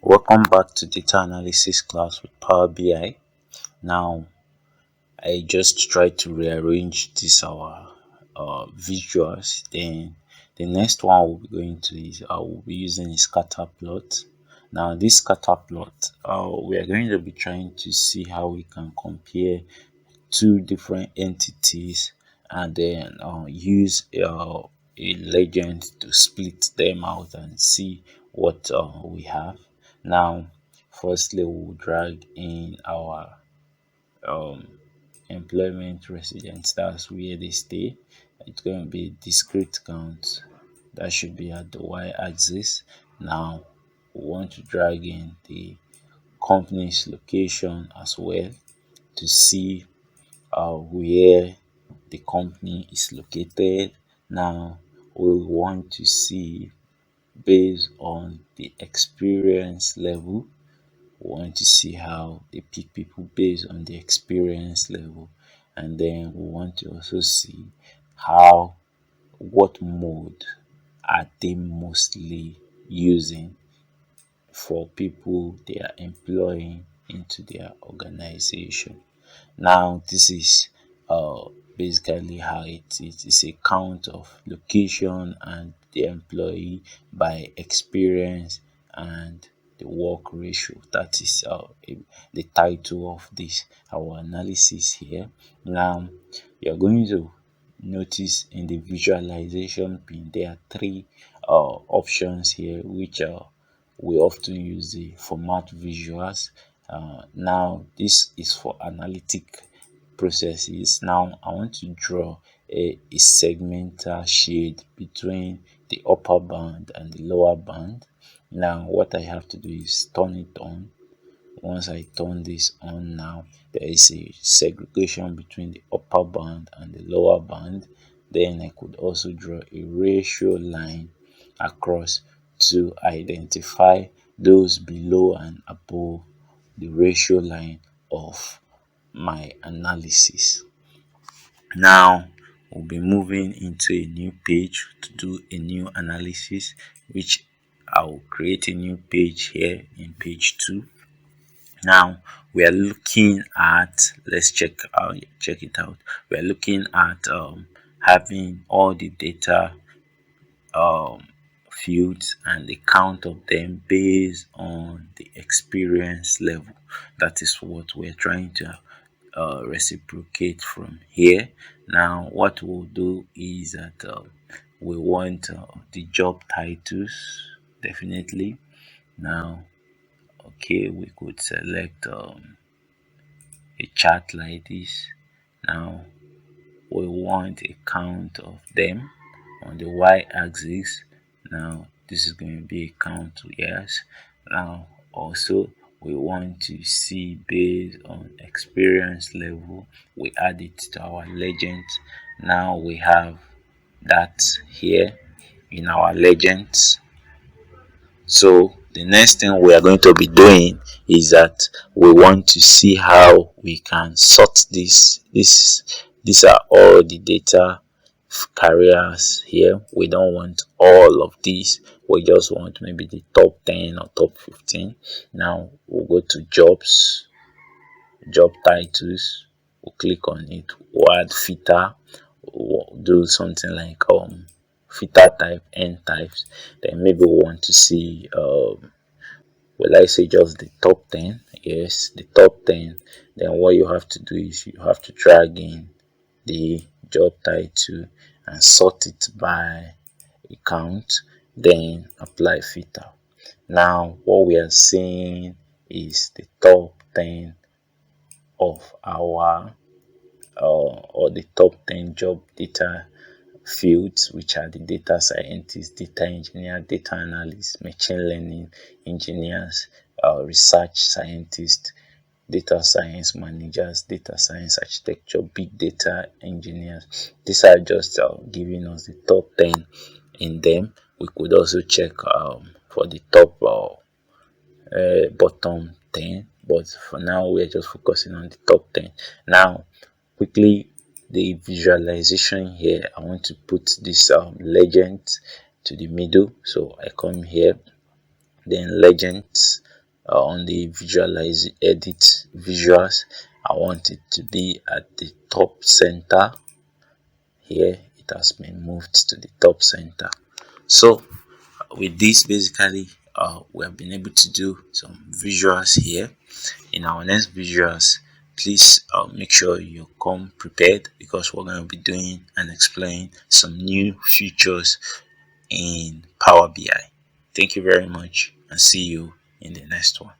Welcome back to data analysis class with Power BI. Now, I just tried to rearrange this our visuals. Then the next one we'll be going to is I will be using a scatter plot. Now, this scatter plot, we are going to be trying to see how we can compare two different entities and then use a legend to split them out and see what we have. Now, firstly, we'll drag in our um, employment residence. That's where they stay. It's going to be discrete count. That should be at the y-axis. Now, we want to drag in the company's location as well to see where the company is located. Now, we want to see based on the experience level. We want to see how they pick people based on the experience level, and then we want to also see how what mode are they mostly using for people they are employing into their organization. Now, this is basically how it is. It's a count of location and the employee by experience and the work ratio. That is the title of this our analysis here. Now, you're going to notice in the visualization pane there are three options here which we often use the format visuals. Now, this is for analytic processes. Now, I want to draw a segmental shade between the upper band and the lower band. Now, what I have to do is turn it on. Once I turn this on, now there is a segregation between the upper band and the lower band. Then I could also draw a ratio line across to identify those below and above the ratio line of my analysis. Now we'll be moving into a new page to do a new analysis, which I will create a new page here in page 2. Now we are looking at, let's check it out. We are looking at having all the data um, fields and the count of them based on the experience level. That is what we're trying to reciprocate from here. Now, what we'll do is that we want the job titles definitely. Now, okay, we could select a chart like this. Now, we want a count of them on the y-axis. Now, this is going to be a count, yes. Now, also we want to see based on experience level. We add it to our legend. Now we have that here in our legends. So the next thing we are going to be doing is that we want to see how we can sort these are all the data careers here. We don't want all of these. We just want maybe the top 10 or top 15. Now we'll go to jobs, job titles. We'll click on it. We'll add filter. We'll do something like filter type, end types. Then maybe we want to see will I say just the top 10? Yes, the top 10. Then what you have to do is you have to drag in the job title and sort it by account, then apply filter. Now what we are seeing is the top 10 of our or the top 10 job data fields, which are the data scientists, data engineer, data analysts, machine learning engineers, research scientists, data science managers, data science architecture, big data engineers. These are just giving us the top 10 in them. We could also check for the top bottom 10, but for now we're just focusing on the top 10. Now quickly, the visualization here, I want to put this legend to the middle. So I come here, then legends, on the visualize edit visuals, I want it to be at the top center. Here it has been moved to the top center. So with this, basically we have been able to do some visuals here. In our next visuals, please make sure you come prepared, because we're going to be doing and explaining some new features in Power BI. Thank you very much, and see you in the next one.